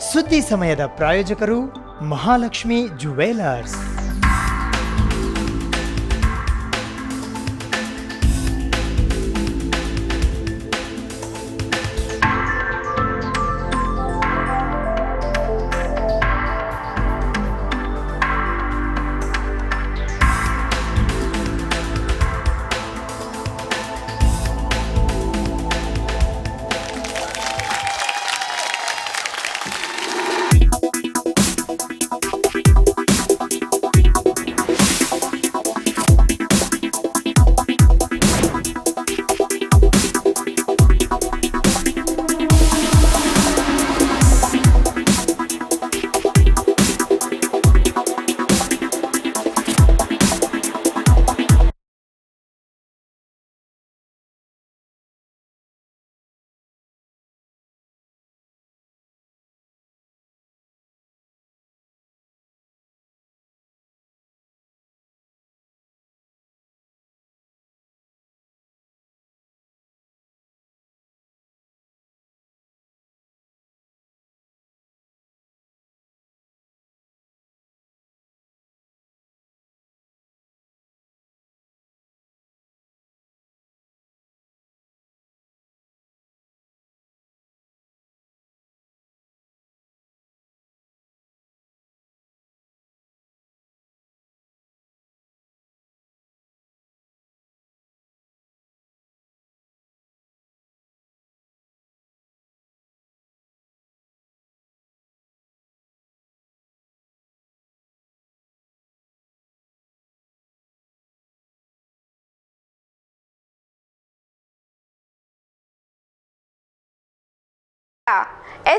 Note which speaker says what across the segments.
Speaker 1: ಸುದ್ದಿ ಸಮಯದ ಪ್ರಾಯೋಜಕರು ಮಹಾಲಕ್ಷ್ಮಿ ಜುವೆಲರ್ಸ್.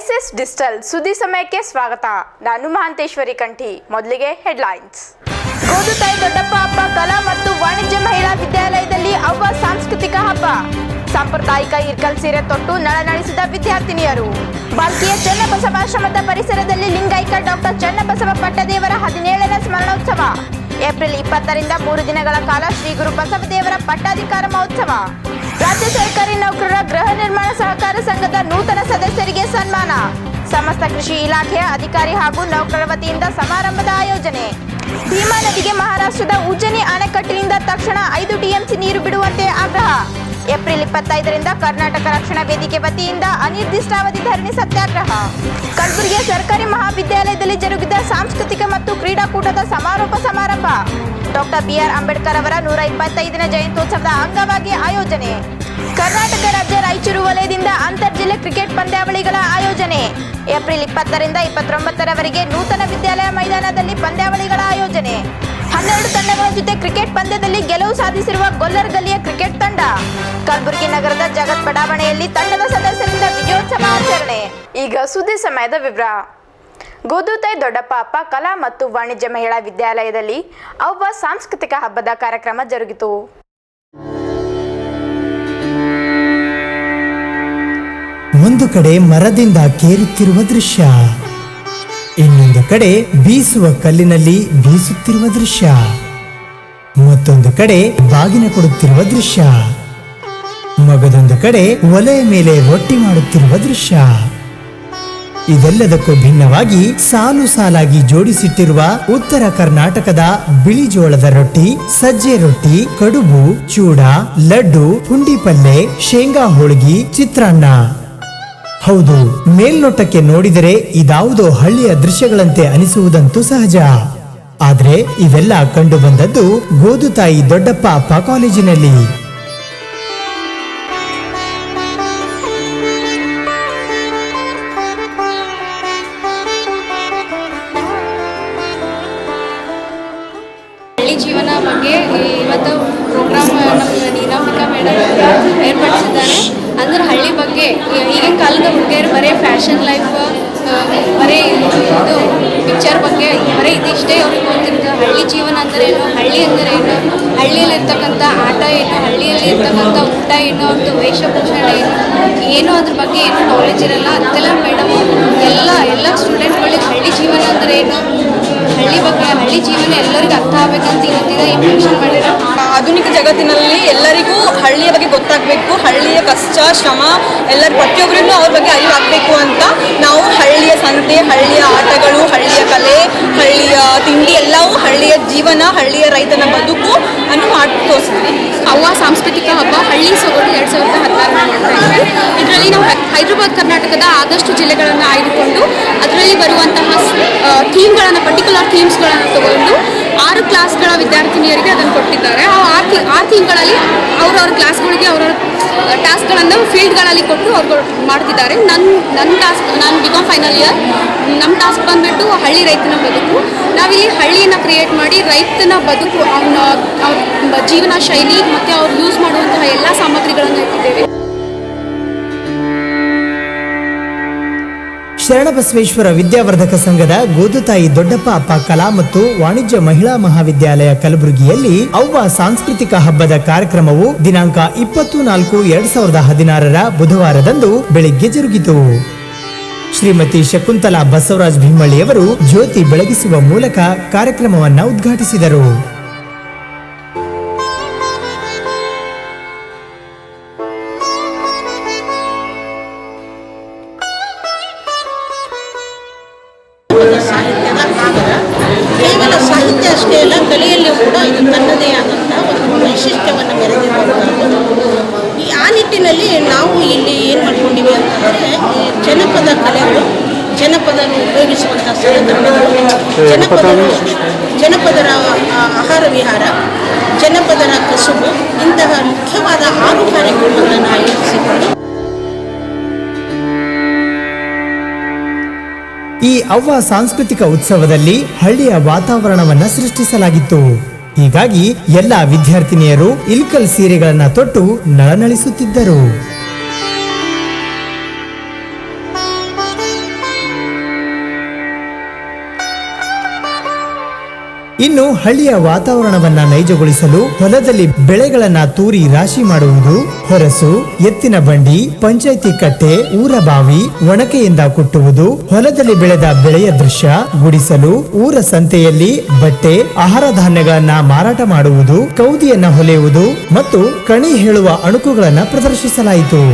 Speaker 2: SS ಡಿಜಿಟಲ್ ಸುದ್ದಿ ಸಮಯಕ್ಕೆ ಸ್ವಾಗತ. ನಾನು ಮಹಾಂತೇಶ್ವರಿ ಕಂಠಿ. ಮೊದಲಿಗೆ ಹೆಡ್ಲೈನ್ಸ್. ಗೋದುತಾಯಿ ದೊಡ್ಡಪ್ಪ ಹಬ್ಬ ಕಲಾ ಮತ್ತು ವಾಣಿಜ್ಯ ಮಹಿಳಾ ವಿದ್ಯಾಲಯದಲ್ಲಿ ಅವ್ವ ಸಾಂಸ್ಕೃತಿಕ ಹಬ್ಬ. ಸಾಂಪ್ರದಾಯಿಕ ಇರ್ಕಲ್ ಸೀರೆ ತೊಟ್ಟು ನಳನಳಿಸಿದ ವಿದ್ಯಾರ್ಥಿನಿಯರು. ಬಾಲ್ಕಿಯ ಚನ್ನಬಸವಾಶ್ರಮದ ಪರಿಸರದಲ್ಲಿ ಲಿಂಗೈಕ್ಯ ಡಾಕ್ಟರ್ ಚನ್ನಬಸವ ಪಟ್ಟದೇವರ 17ನೇ ಸ್ಮರಣೋತ್ಸವ. ಏಪ್ರಿಲ್ 20ರಿಂದ 3 ದಿನಗಳ ಕಾಲ ಶ್ರೀ ಗುರು ಬಸವದೇವರ ಪಟ್ಟಾಧಿಕಾರ ಮಹೋತ್ಸವ. ರಾಜ್ಯ ಸರ್ಕಾರಿ ನೌಕರರ ಗೃಹ ನಿರ್ಮಾಣ ಸಹಕಾರ ಸಂಘದ ನೂತನ ಸದಸ್ಯರಿಗೆ ಸನ್ಮಾನ. ಸಮಸ್ತ ಕೃಷಿ ಇಲಾಖೆಯ ಅಧಿಕಾರಿ ಹಾಗೂ ನೌಕರರ ವತಿಯಿಂದ ಸಮಾರಂಭದ ಆಯೋಜನೆ. ಭೀಮಾ ನದಿಗೆ ಮಹಾರಾಷ್ಟ್ರದ ಉಜ್ಜನಿ ಅಣೆಕಟ್ಟಿನಿಂದ ತಕ್ಷಣ 5 ಟಿಎಂಸಿ ನೀರು ಬಿಡುವಂತೆ ಆಗ್ರಹ. ಏಪ್ರಿಲ್ 25ರಿಂದ ಕರ್ನಾಟಕ ರಕ್ಷಣಾ ವೇದಿಕೆ ವತಿಯಿಂದ ಅನಿರ್ದಿಷ್ಟಾವಧಿ ಧರಣಿ ಸತ್ಯಾಗ್ರಹ. ಕಲಬುರಗಿಯ ಸರ್ಕಾರಿ ಮಹಾವಿದ್ಯಾಲಯದಲ್ಲಿ ಜರುಗಿದ ಸಾಂಸ್ಕೃತಿಕ ಮತ್ತು ಕ್ರೀಡಾಕೂಟದ ಸಮಾರೋಪ ಸಮಾರಂಭ. ಡಾಕ್ಟರ್ BR ಅಂಬೇಡ್ಕರ್ ಅವರ 125ನೇ ಜಯಂತ್ಯೋತ್ಸವದ ಅಂಗವಾಗಿ ಆಯೋಜನೆ. ಕರ್ನಾಟಕ ರಾಜ್ಯ ರಾಯಚೂರು ವಲಯದಿಂದ ಅಂತರ್ಜಿಲ್ಲೆ ಕ್ರಿಕೆಟ್ ಪಂದ್ಯಾವಳಿಗಳ ಆಯೋಜನೆ. ಏಪ್ರಿಲ್ 20ರಿಂದ 29ರವರೆಗೆ ನೂತನ ವಿದ್ಯಾಲಯ ಮೈದಾನದಲ್ಲಿ ಪಂದ್ಯಾವಳಿಗಳ ಆಯೋಜನೆ. 12 ತಂಡಗಳ ಜೊತೆ ಕ್ರಿಕೆಟ್ ಪಂದ್ಯದಲ್ಲಿ ಗೆಲುವು ಸಾಧಿಸಿರುವ ಗೊಲ್ಲರ್ ಗಲ್ಲಿಯ ಕ್ರಿಕೆಟ್ ತಂಡ. ಕಲಬುರಗಿ ನಗರದ ಜಗತ್ ಬಡಾವಣೆಯಲ್ಲಿ ತಂಡದ ಸದಸ್ಯರಿಂದ ವಿಜಯೋತ್ಸವ ಆಚರಣೆ. ಈಗ ಸುದ್ದಿ ಸಮಯದ ವಿವರ. ಗೋದುತಾಯಿ ದೊಡ್ಡಪ್ಪ ಅಪ್ಪ ಕಲಾ ಮತ್ತು ವಾಣಿಜ್ಯ ಮಹಿಳಾ ವಿದ್ಯಾಲಯದಲ್ಲಿ ಅವ್ವ ಸಾಂಸ್ಕೃತಿಕ ಹಬ್ಬದ ಕಾರ್ಯಕ್ರಮ ಜರುಗಿತು.
Speaker 1: ಒಂದು ಕಡೆ ಮರದಿಂದ ಕೇರುತ್ತಿರುವ ದೃಶ್ಯ, ಇನ್ನೊಂದು ಕಡೆ ಬೀಸುವ ಕಲ್ಲಿನಲ್ಲಿ ಬೀಸುತ್ತಿರುವ ದೃಶ್ಯ, ಮತ್ತೊಂದು ಕಡೆ ಬಾಗಿನ ಕೊಡುತ್ತಿರುವ ದೃಶ್ಯ, ಮಗದೊಂದು ಕಡೆ ಒಲೆಯ ಮೇಲೆ ರೊಟ್ಟಿ ಮಾಡುತ್ತಿರುವ ದೃಶ್ಯ. ಇದೆಲ್ಲದಕ್ಕೂ ಭಿನ್ನವಾಗಿ ಸಾಲು ಸಾಲಾಗಿ ಜೋಡಿಸಿಟ್ಟಿರುವ ಉತ್ತರ ಕರ್ನಾಟಕದ ಬಿಳಿ ಜೋಳದ ರೊಟ್ಟಿ, ಸಜ್ಜೆ ರೊಟ್ಟಿ, ಕಡುಬು, ಚೂಡ, ಲಡ್ಡು, ಪುಂಡಿ ಪಲ್ಲೆ, ಶೇಂಗಾ ಹೋಳಿಗೆ, ಚಿತ್ರಾನ್ನ. ಹೌದು, ಮೇಲ್ನೋಟಕ್ಕೆ ನೋಡಿದರೆ ಇದಾವುದೋ ಹಳ್ಳಿಯ ದೃಶ್ಯಗಳಂತೆ ಅನಿಸುವುದಂತೂ ಸಹಜ. ಆದ್ರೆ ಇವೆಲ್ಲ ಕಂಡು ಬಂದದ್ದು ಗೋದುತಾಯಿ ದೊಡ್ಡಪ್ಪ ಅಪ್ಪ ಕಾಲೇಜಿನಲ್ಲಿ.
Speaker 3: ಜೀವನ ಬಗ್ಗೆ ಇವತ್ತು ಪ್ರೋಗ್ರಾಮ್ ನಮ್ಮ ನೀನಾಂಬಿಕಾ ಮೇಡಮ್ ಏರ್ಪಡಿಸಿದ್ದಾರೆ. ಅಂದ್ರೆ ಹಳ್ಳಿ ಬಗ್ಗೆ ಈಗಿನ ಕಾಲದ ಹುಡುಗಿಯರು ಬರೀ ಫ್ಯಾಷನ್ ಲೈಫ್, ಬರೀ ಇದು ಪಿಕ್ಚರ್ ಬಗ್ಗೆ ಬರೀ ಇದಿಷ್ಟೇ ಅವ್ರಿಗೆ ಗೊತ್ತಿರ್ತದೆ. ಹಳ್ಳಿ ಜೀವನ ಅಂದರೆ ಏನು, ಹಳ್ಳಿ ಅಂದರೆ ಏನು, ಹಳ್ಳಿಯಲ್ಲಿರ್ತಕ್ಕಂಥ ಆಟ ಏನು, ಹಳ್ಳಿಯಲ್ಲಿ ಇರ್ತಕ್ಕಂಥ ಊಟ ಏನು, ಅವ್ರದ್ದು ವೇಷಭೂಷಣ ಏನು ಅದ್ರ ಬಗ್ಗೆ ಏನು ನಾಲೆಜ್ ಇರಲ್ಲ. ಅದೆಲ್ಲ ಮೇಡಮ್ ಎಲ್ಲ ಸ್ಟೂಡೆಂಟ್ಗಳಿಗೆ ಹಳ್ಳಿ ಜೀವನ ಅಂದರೆ ಏನು, ಹಳ್ಳಿ ಬಗ್ಗೆ, ಹಳ್ಳಿ ಜೀವನ ಎಲ್ಲರಿಗೂ ಅರ್ಥ ಆಗಬೇಕಂತ ಇವತ್ತಿನ ಈ ಫಂಕ್ಷನ್ ಮಾಡಿರೋ.
Speaker 4: ಆಧುನಿಕ ಜಗತ್ತಿನಲ್ಲಿ ಎಲ್ಲರಿಗೂ ಹಳ್ಳಿಯ ಬಗ್ಗೆ ಗೊತ್ತಾಗಬೇಕು, ಹಳ್ಳಿಯ ಕಷ್ಟ ಶ್ರಮ ಎಲ್ಲರೂ ಪ್ರತಿಯೊಬ್ಬರಿಗೂ ಅವ್ರ ಬಗ್ಗೆ ಅರಿವಾಗಬೇಕು ಅಂತ ನಾವು ಹಳ್ಳಿಯ ಇದೆ. ಹಳ್ಳಿಯ ಆಟಗಳು, ಹಳ್ಳಿಯ ಕಲೆ, ಹಳ್ಳಿಯ ತಿಂಡಿ ಎಲ್ಲವೂ ಹಳ್ಳಿಯ ಜೀವನ, ಹಳ್ಳಿಯ ರೈತನ ಬದುಕು ಅನ್ನು ಮಾಡಿ ತೋರಿಸ್ತೀವಿ.
Speaker 3: ಅವ್ವ ಸಾಂಸ್ಕೃತಿಕ ಹಬ್ಬ ಹಳ್ಳಿ ಸೊಗಡು 2016 ಮಾಡ್ತಾ ಇದ್ದೀವಿ. ಇದರಲ್ಲಿ ನಾವು ಹೈದರಾಬಾದ್ ಕರ್ನಾಟಕದ ಆದಷ್ಟು ಜಿಲ್ಲೆಗಳನ್ನು ಆಯ್ದುಕೊಂಡು ಅದರಲ್ಲಿ ಬರುವಂತಹ ಥೀಮ್ಗಳನ್ನು, ಪರ್ಟಿಕ್ಯುಲರ್ ಥೀಮ್ಸ್ಗಳನ್ನು ತಗೊಂಡು 6 ಕ್ಲಾಸ್ಗಳ ವಿದ್ಯಾರ್ಥಿನಿಯರಿಗೆ ಅದನ್ನು ಕೊಟ್ಟಿದ್ದಾರೆ. ಆ 6 ಥೀಮ್ಗಳಲ್ಲಿ ಅವ್ರವ್ರ ಕ್ಲಾಸ್ಗಳಿಗೆ ಅವ್ರವ್ರ ಟಾಸ್ಕ್ಗಳನ್ನು ಫೀಲ್ಡ್ಗಳಲ್ಲಿ ಕೊಟ್ಟು ಅವ್ರು ಮಾಡ್ತಿದ್ದಾರೆ. ನನ್ನ ಟಾಸ್ಕ್, ನಾನು ಬಿಕಾಮ್ ಫೈನಲ್ ಇಯರ್, ನಮ್ಮ ಟಾಸ್ಕ್ ಬಂದುಬಿಟ್ಟು ಹಳ್ಳಿ ರೈತನ ಬದುಕು. ನಾವಿಲ್ಲಿ ಹಳ್ಳಿಯನ್ನು ಕ್ರಿಯೇಟ್ ಮಾಡಿ ರೈತನ ಬದುಕು, ಅವ್ರ ಜೀವನ ಶೈಲಿ ಮತ್ತು ಅವ್ರು ಯೂಸ್ ಮಾಡುವಂತಹ ಎಲ್ಲ ಸಾಮಗ್ರಿಗಳನ್ನು ಇಟ್ಟಿದ್ದೇವೆ.
Speaker 1: ಶರಣಬಸವೇಶ್ವರ ವಿದ್ಯಾವರ್ಧಕ ಸಂಘದ ಗೋದುತಾಯಿ ದೊಡ್ಡಪ್ಪ ಅಪ್ಪ ಕಲಾ ಮತ್ತು ವಾಣಿಜ್ಯ ಮಹಿಳಾ ಮಹಾವಿದ್ಯಾಲಯ ಕಲಬುರಗಿಯಲ್ಲಿ ಅವ್ವ ಸಾಂಸ್ಕೃತಿಕ ಹಬ್ಬದ ಕಾರ್ಯಕ್ರಮವು ದಿನಾಂಕ 24/2016 ಬುಧವಾರದಂದು ಬೆಳಿಗ್ಗೆ ಜರುಗಿತು. ಶ್ರೀಮತಿ ಶಕುಂತಲಾ ಬಸವರಾಜ್ ಭೀಮಳ್ಳಿಯವರು ಜ್ಯೋತಿ ಬೆಳಗಿಸುವ ಮೂಲಕ ಕಾರ್ಯಕ್ರಮವನ್ನು ಉದ್ಘಾಟಿಸಿದರು.
Speaker 5: ಕೇವಲ ಸಾಹಿತ್ಯ ಅಷ್ಟೇ ಅಲ್ಲ, ಕಲೆಯಲ್ಲಿಯೂ ಕೂಡ ಇದು ತನ್ನದೇ ಆದಂತಹ ಒಂದು ವೈಶಿಷ್ಟ್ಯವನ್ನು ಮೆರೆದಿರುವಂಥದ್ದು. ಆ ನಿಟ್ಟಿನಲ್ಲಿ ನಾವು ಇಲ್ಲಿ ಏನು ಮಾಡ್ಕೊಂಡಿವಿ ಅಂತಂದರೆ, ಈ ಜನಪದ ಕಲೆಗಳು, ಜನಪದ ಉಪಯೋಗಿಸುವಂಥ ಸಲಕರಣೆಗಳು, ಜನಪದರ ಆಹಾರ ವಿಹಾರ, ಜನಪದರ ಕಸುಬು, ಇಂತಹ ಮುಖ್ಯವಾದ 6 ಕಾರ್ಯಕ್ರಮಗಳನ್ನು ಆಯೋಜಿಸಿಕೊಂಡು
Speaker 1: ಈ ಅವ್ವ ಸಾಂಸ್ಕೃತಿಕ ಉತ್ಸವದಲ್ಲಿ ಹಳ್ಳಿಯ ವಾತಾವರಣವನ್ನ ಸೃಷ್ಟಿಸಲಾಗಿತ್ತು. ಹೀಗಾಗಿ ಎಲ್ಲ ವಿದ್ಯಾರ್ಥಿನಿಯರು ಇಲ್ಕಲ್ ಸೀರೆಗಳನ್ನ ತೊಟ್ಟು ನಳನಳಿಸುತ್ತಿದ್ದರು. ಇನ್ನು ಹಳ್ಳಿಯ ವಾತಾವರಣವನ್ನ ನೈಜಗೊಳಿಸಲು ಹೊಲದಲ್ಲಿ ಬೆಳೆಗಳನ್ನ ತೂರಿ ರಾಶಿ ಮಾಡುವುದು, ಹೊರಸು, ಎತ್ತಿನ ಬಂಡಿ, ಪಂಚಾಯಿತಿ ಕಟ್ಟೆ, ಊರಬಾವಿ, ಒಣಕೆಯಿಂದ ಕುಟ್ಟುವುದು, ಹೊಲದಲ್ಲಿ ಬೆಳೆದ ಬೆಳೆಯ ದೃಶ್ಯ, ಗುಡಿಸಲು, ಊರ ಸಂತೆಯಲ್ಲಿ ಬಟ್ಟೆ, ಆಹಾರ ಧಾನ್ಯಗಳನ್ನ ಮಾರಾಟ ಮಾಡುವುದು, ಕೌದಿಯನ್ನ ಹೊಲೆಯುವುದು ಮತ್ತು ಕಣಿ ಹೇಳುವ ಅಣುಕುಗಳನ್ನ ಪ್ರದರ್ಶಿಸಲಾಯಿತು.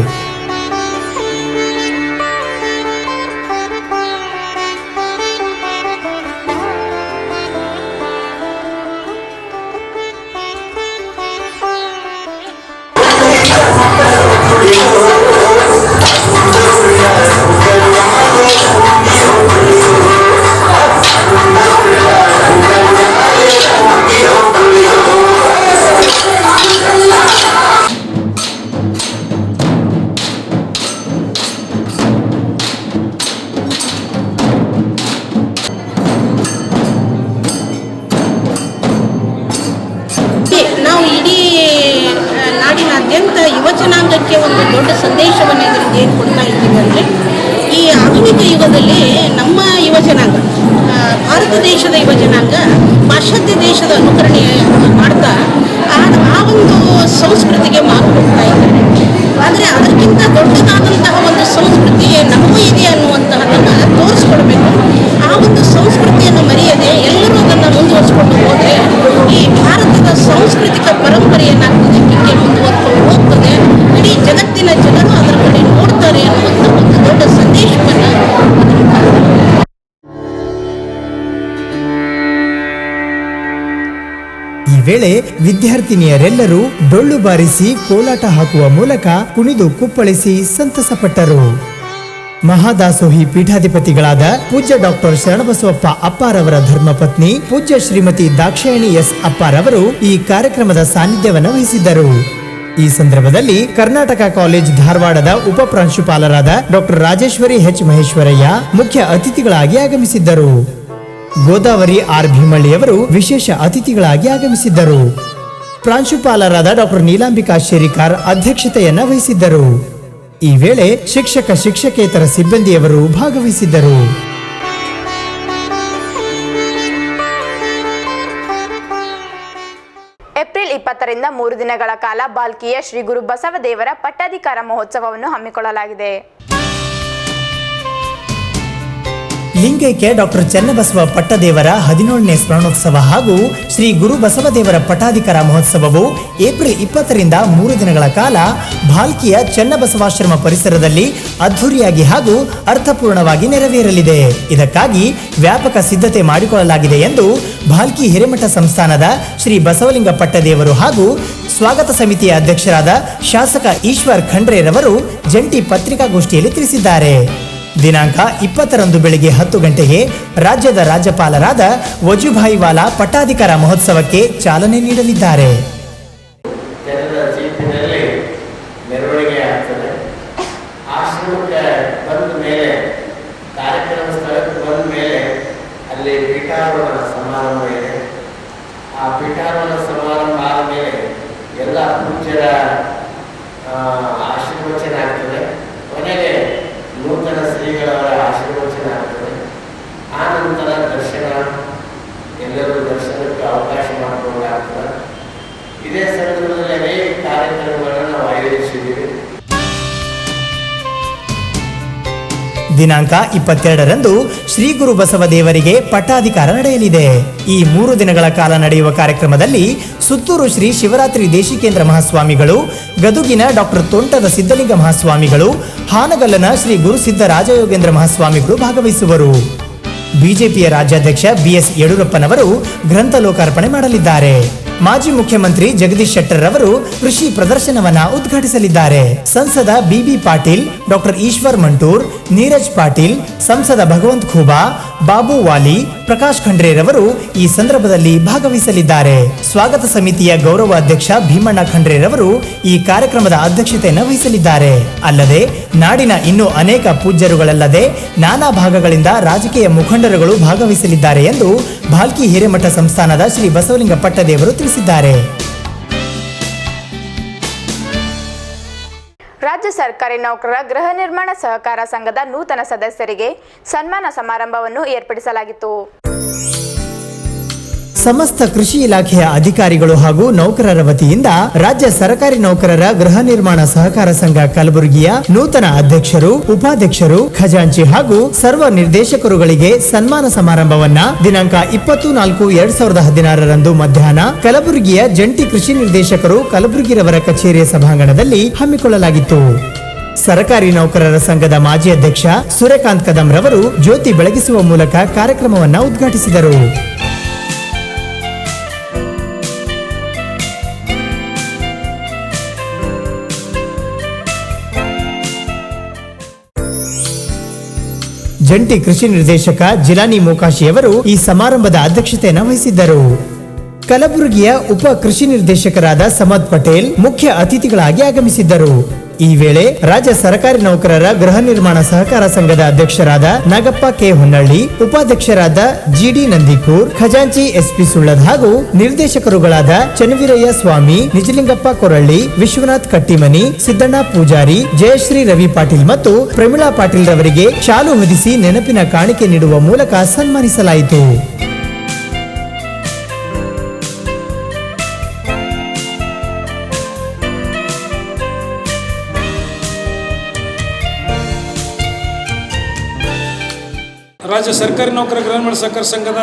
Speaker 5: ನಾವು ಇಡೀ ನಾಡಿನಾದ್ಯಂತ ಯುವಜನಾಂಗಕ್ಕೆ ಒಂದು ದೊಡ್ಡ ಸಂದೇಶವನ್ನು ಇದರಿಂದ ಏನು ಕೊಡ್ತಾ ಇದ್ದೀವಿ ಅಂದರೆ, ಈ ಆಧುನಿಕ ಯುಗದಲ್ಲಿ ನಮ್ಮ ಯುವಜನಾಂಗ, ಭಾರತ ದೇಶದ ಯುವಜನಾಂಗ ಪಾಶ್ಚಾತ್ಯ ದೇಶದ ಅನುಕರಣೆ ಮಾಡ್ತಾ ಆ ಒಂದು ಸಂಸ್ಕೃತಿಗೆ ಮಾರು ಹೋಗ್ತಾ ಇದ್ದಾರೆ. ಆದರೆ ಅದಕ್ಕಿಂತ ದೊಡ್ಡದಾದಂತಹ ಒಂದು ಸಂಸ್ಕೃತಿ ನಮಗೂ ಇದೆ ಅನ್ನುವಂತಹದನ್ನು ತೋರಿಸ್ಕೊಡ್ಬೇಕು. ಆ ಒಂದು ಸಂಸ್ಕೃತಿಯನ್ನು ಮರೆಯದೆ ಎಲ್ಲರೂ ಅದನ್ನು ಮುಂದುವರಿಸ್ಕೊಂಡು ಹೋದರೆ ಈ ಭಾರತದ ಸಾಂಸ್ಕೃತಿಕ ಪರಂಪರೆಯನ್ನಾಗ್ತದೆ ಹೀಗೆ ಮುಂದುವರ್ಕೊಂಡು ಹೋಗ್ತದೆ. ಇಡೀ ಜಗತ್ತಿನ ಜನರು ಅದರ ಕಡೆ ನೋಡ್ತಾರೆ ಅನ್ನುವಂಥ ಒಂದು ದೊಡ್ಡ ಸಂದೇಶವನ್ನು
Speaker 1: ಈ ವೇಳೆ ವಿದ್ಯಾರ್ಥಿನಿಯರೆಲ್ಲರೂ ಡೊಳ್ಳು ಬಾರಿಸಿ ಕೋಲಾಟ ಹಾಕುವ ಮೂಲಕ ಕುಣಿದು ಕುಪ್ಪಳಿಸಿ ಸಂತಸಪಟ್ಟರು. ಮಹಾದಾಸೋಹಿ ಪೀಠಾಧಿಪತಿಗಳಾದ ಪೂಜ್ಯ ಡಾಕ್ಟರ್ ಶರಣಬಸವಪ್ಪ ಅಪ್ಪಾರವರ ಧರ್ಮಪತ್ನಿ ಪೂಜ್ಯ ಶ್ರೀಮತಿ ದಾಕ್ಷಾಯಣಿ ಎಸ್ ಅಪ್ಪಾರವರು ಈ ಕಾರ್ಯಕ್ರಮದ ಸಾನ್ನಿಧ್ಯವನ್ನು ವಹಿಸಿದ್ದರು. ಈ ಸಂದರ್ಭದಲ್ಲಿ ಕರ್ನಾಟಕ ಕಾಲೇಜ್ ಧಾರವಾಡದ ಉಪ ಪ್ರಾಂಶುಪಾಲರಾದ ಡಾಕ್ಟರ್ ರಾಜೇಶ್ವರಿ ಎಚ್ ಮಹೇಶ್ವರಯ್ಯ ಮುಖ್ಯ ಅತಿಥಿಗಳಾಗಿ ಆಗಮಿಸಿದ್ದರು. ಗೋದಾವರಿ ಆರ್ ಭೀಮಳ್ಳಿಯವರು ವಿಶೇಷ ಅತಿಥಿಗಳಾಗಿ ಆಗಮಿಸಿದ್ದರು. ಪ್ರಾಂಶುಪಾಲರಾದ ಡಾಕ್ಟರ್ ನೀಲಾಂಬಿಕಾ ಶೇರಿಕಾರ್ ಅಧ್ಯಕ್ಷತೆಯನ್ನ ವಹಿಸಿದ್ದರು. ಈ ವೇಳೆ ಶಿಕ್ಷಕೇತರ ಸಿಬ್ಬಂದಿಯವರು ಭಾಗವಹಿಸಿದ್ದರು.
Speaker 2: ಏಪ್ರಿಲ್ 20ರಿಂದ 3 ದಿನಗಳ ಕಾಲ ಬಾಲ್ಕಿಯ ಶ್ರೀ ಗುರು ಬಸವದೇವರ ಪಟ್ಟಾಧಿಕಾರ ಮಹೋತ್ಸವವನ್ನು ಹಮ್ಮಿಕೊಳ್ಳಲಾಗಿದೆ.
Speaker 1: ಲಿಂಗೈಕ್ಯ ಡಾಕ್ಟರ್ ಚನ್ನಬಸವ ಪಟ್ಟದೇವರ 17ನೇ ಸ್ಮರಣೋತ್ಸವ ಹಾಗೂ ಶ್ರೀ ಗುರು ಬಸವದೇವರ ಪಟ್ಟಾಧಿಕಾರ ಮಹೋತ್ಸವವು ಏಪ್ರಿಲ್ 20ರಿಂದ 3 ದಿನಗಳ ಕಾಲ ಭಾಲ್ಕಿಯ ಚನ್ನಬಸವಾಶ್ರಮ ಪರಿಸರದಲ್ಲಿ ಅದ್ಧೂರಿಯಾಗಿ ಹಾಗೂ ಅರ್ಥಪೂರ್ಣವಾಗಿ ನೆರವೇರಲಿದೆ. ಇದಕ್ಕಾಗಿ ವ್ಯಾಪಕ ಸಿದ್ಧತೆ ಮಾಡಿಕೊಳ್ಳಲಾಗಿದೆ ಎಂದು ಭಾಲ್ಕಿ ಹಿರೇಮಠ ಸಂಸ್ಥಾನದ ಶ್ರೀ ಬಸವಲಿಂಗ ಪಟ್ಟದೇವರು ಹಾಗೂ ಸ್ವಾಗತ ಸಮಿತಿಯ ಅಧ್ಯಕ್ಷರಾದ ಶಾಸಕ ಈಶ್ವರ್ ಖಂಡ್ರೆರವರು ಜಂಟಿ ಪತ್ರಿಕಾಗೋಷ್ಠಿಯಲ್ಲಿ ತಿಳಿಸಿದ್ದಾರೆ. ದಿನಾಂಕ 20ರಂದು ಬೆಳಿಗ್ಗೆ 10 ಗಂಟೆಗೆ ರಾಜ್ಯದ ರಾಜ್ಯಪಾಲರಾದ ವಜುಭಾಯಿ ವಾಲಾ ಪಟ್ಟಾಧಿಕಾರ ಮಹೋತ್ಸವಕ್ಕೆ ಚಾಲನೆ ನೀಡಲಿದ್ದಾರೆ.
Speaker 6: ಜನರ ಜೀಪಿನಲ್ಲಿ ಮೆರವಣಿಗೆ ಆಗ್ತದೆ. ಆಶ್ರಮಕ್ಕೆ ಬಂದ ಮೇಲೆ, ಕಾರ್ಯಕ್ರಮ ಸ್ಥಳಕ್ಕೆ ಬಂದ ಮೇಲೆ ಅಲ್ಲಿ ಪೀಠಾರೋಹಣ ಸಮಾರಂಭ ಇದೆ. ಆ ಪೀಠಾರೋಹಣ ಸಮಾರಂಭ ಆದಮೇಲೆ ಎಲ್ಲ ಪೂಜ್ಯರ ಆಶೀರ್ವಚನ ಆಗ್ತದೆ. ಕೊನೆಗೆ ನೂತನ ಶ್ರೀಗಳವರ ಆಶೀರ್ವಚನ ಆಗ್ತದೆ. ಆ ನಂತರ ದರ್ಶನ, ಎಲ್ಲರೂ ದರ್ಶನಕ್ಕೆ ಅವಕಾಶ ಮಾಡಿಕೊಳ್ಳಾಗ್ತದೆ. ಇದೇ ಸಂದರ್ಭದಲ್ಲಿ ಅನೇಕ ಕಾರ್ಯಕ್ರಮಗಳನ್ನು ನಾವು ಆಯೋಜಿಸಿದ್ದೀವಿ.
Speaker 1: ದಿನಾಂಕ 22ರಂದು ಶ್ರೀ ಗುರು ಬಸವದೇವರಿಗೆ ಪಟ್ಟಾಧಿಕಾರ ನಡೆಯಲಿದೆ. ಈ 3 ದಿನಗಳ ಕಾಲ ನಡೆಯುವ ಕಾರ್ಯಕ್ರಮದಲ್ಲಿ ಸುತ್ತೂರು ಶ್ರೀ ಶಿವರಾತ್ರಿ ದೇಶಿಕೇಂದ್ರ ಮಹಾಸ್ವಾಮಿಗಳು, ಗದುಗಿನ ಡಾಕ್ಟರ್ ತೋಂಟದ ಸಿದ್ಧಲಿಂಗ ಮಹಾಸ್ವಾಮಿಗಳು, ಹಾನಗಲ್ಲನ ಶ್ರೀ ಗುರು ಸಿದ್ಧ ರಾಜಯೋಗೇಂದ್ರ ಮಹಾಸ್ವಾಮಿಗಳು ಭಾಗವಹಿಸುವರು. ಬಿಜೆಪಿಯ ರಾಜ್ಯಾಧ್ಯಕ್ಷ BS ಯಡಿಯೂರಪ್ಪನವರು ಗ್ರಂಥ ಲೋಕಾರ್ಪಣೆ ಮಾಡಲಿದ್ದಾರೆ. ಮಾಜಿ ಮುಖ್ಯಮಂತ್ರಿ ಜಗದೀಶ್ ಶೆಟ್ಟರ್ ಅವರು ಕೃಷಿ ಪ್ರದರ್ಶನವನ್ನ ಉದ್ಘಾಟಿಸಲಿದ್ದಾರೆ. ಸಂಸದ BB ಪಾಟೀಲ್, ಡಾಕ್ಟರ್ ಈಶ್ವರ್ ಮಂಟೂರ್, ನೀರಜ್ ಪಾಟೀಲ್, ಸಂಸದ ಭಗವಂತ್ ಖೂಬಾ, ಬಾಬು ವಾಲಿ, ಪ್ರಕಾಶ್ ಖಂಡ್ರೆರವರು ಈ ಸಂದರ್ಭದಲ್ಲಿ ಭಾಗವಹಿಸಲಿದ್ದಾರೆ. ಸ್ವಾಗತ ಸಮಿತಿಯ ಗೌರವ ಅಧ್ಯಕ್ಷ ಭೀಮಣ್ಣ ಖಂಡ್ರೆರವರು ಈ ಕಾರ್ಯಕ್ರಮದ ಅಧ್ಯಕ್ಷತೆಯನ್ನು ವಹಿಸಲಿದ್ದಾರೆ. ಅಲ್ಲದೆ ನಾಡಿನ ಇನ್ನೂ ಅನೇಕ ಪೂಜ್ಯರುಗಳಲ್ಲದೆ ನಾನಾ ಭಾಗಗಳಿಂದ ರಾಜಕೀಯ ಮುಖಂಡರುಗಳು ಭಾಗವಹಿಸಲಿದ್ದಾರೆ ಎಂದು ಭಾಲ್ಕಿ ಹಿರೇಮಠ ಸಂಸ್ಥಾನದ ಶ್ರೀ ಬಸವಲಿಂಗ ಪಟ್ಟದೇವರು ತಿಳಿಸಿದ್ದಾರೆ.
Speaker 2: ರಾಜ್ಯ ಸರ್ಕಾರಿ ನೌಕರರ ಗೃಹ ನಿರ್ಮಾಣ ಸಹಕಾರ ಸಂಘದ ನೂತನ ಸದಸ್ಯರಿಗೆ ಸನ್ಮಾನ ಸಮಾರಂಭವನ್ನು ಏರ್ಪಡಿಸಲಾಗಿತ್ತು.
Speaker 1: ಸಮಸ್ತ ಕೃಷಿ ಇಲಾಖೆಯ ಅಧಿಕಾರಿಗಳು ಹಾಗೂ ನೌಕರರ ವತಿಯಿಂದ ರಾಜ್ಯ ಸರ್ಕಾರಿ ನೌಕರರ ಗೃಹ ನಿರ್ಮಾಣ ಸಹಕಾರ ಸಂಘ ಕಲಬುರಗಿಯ ನೂತನ ಅಧ್ಯಕ್ಷರು, ಉಪಾಧ್ಯಕ್ಷರು, ಖಜಾಂಚಿ ಹಾಗೂ ಸರ್ವ ನಿರ್ದೇಶಕರುಗಳಿಗೆ ಸನ್ಮಾನ ಸಮಾರಂಭವನ್ನ ದಿನಾಂಕ 20/4/2016ರಂದು ಮಧ್ಯಾಹ್ನ ಕಲಬುರಗಿಯ ಜಂಟಿ ಕೃಷಿ ನಿರ್ದೇಶಕರು ಕಲಬುರಗಿರವರ ಕಚೇರಿಯ ಸಭಾಂಗಣದಲ್ಲಿ ಹಮ್ಮಿಕೊಳ್ಳಲಾಗಿತ್ತು. ಸರ್ಕಾರಿ ನೌಕರರ ಸಂಘದ ಮಾಜಿ ಅಧ್ಯಕ್ಷ ಸೂರ್ಯಕಾಂತ್ ಕದಂ ರವರು ಜ್ಯೋತಿ ಬೆಳಗಿಸುವ ಮೂಲಕ ಕಾರ್ಯಕ್ರಮವನ್ನ ಉದ್ಘಾಟಿಸಿದರು. ಜಂಟಿ ಕೃಷಿ ನಿರ್ದೇಶಕ ಜಿಲಾನಿ ಮೋಕಾಶಿಯವರು ಈ ಸಮಾರಂಭದ ಅಧ್ಯಕ್ಷತೆಯನ್ನು ವಹಿಸಿದ್ದರು. ಕಲಬುರಗಿಯ ಉಪ ಕೃಷಿ ನಿರ್ದೇಶಕರಾದ ಸಮದ್ ಪಟೇಲ್ ಮುಖ್ಯ ಅತಿಥಿಗಳಾಗಿ ಆಗಮಿಸಿದ್ದರು. ಈ ವೇಳೆ ರಾಜ್ಯ ಸರ್ಕಾರಿ ನೌಕರರ ಗೃಹ ನಿರ್ಮಾಣ ಸಹಕಾರ ಸಂಘದ ಅಧ್ಯಕ್ಷರಾದ ನಾಗಪ್ಪ ಕೆ ಹೊನ್ನಳ್ಳಿ, ಉಪಾಧ್ಯಕ್ಷರಾದ GD ನಂದಿಕೂರ್, ಖಜಾಂಚಿ SP ಸುಳ್ಳದ್ ಹಾಗೂ ನಿರ್ದೇಶಕರುಗಳಾದ ಚನ್ನವೀರಯ್ಯ ಸ್ವಾಮಿ, ನಿಜಲಿಂಗಪ್ಪ ಕೊರಳ್ಳಿ, ವಿಶ್ವನಾಥ್ ಕಟ್ಟಿಮನಿ, ಸಿದ್ದಣ್ಣ ಪೂಜಾರಿ, ಜಯಶ್ರೀ ರವಿ ಪಾಟೀಲ್ ಮತ್ತು ಪ್ರಮೀಳಾ ಪಾಟೀಲ್ ರವರಿಗೆ ಶಾಲು ಹೊದಿಸಿ ನೆನಪಿನ ಕಾಣಿಕೆ ನೀಡುವ ಮೂಲಕ ಸನ್ಮಾನಿಸಲಾಯಿತು.
Speaker 7: ರಾಜ್ಯ ಸರ್ಕಾರಿ ನೌಕರರ ಗೃಹ ನಿರ್ಮಾಣ ಸಹಕಾರ ಸಂಘದ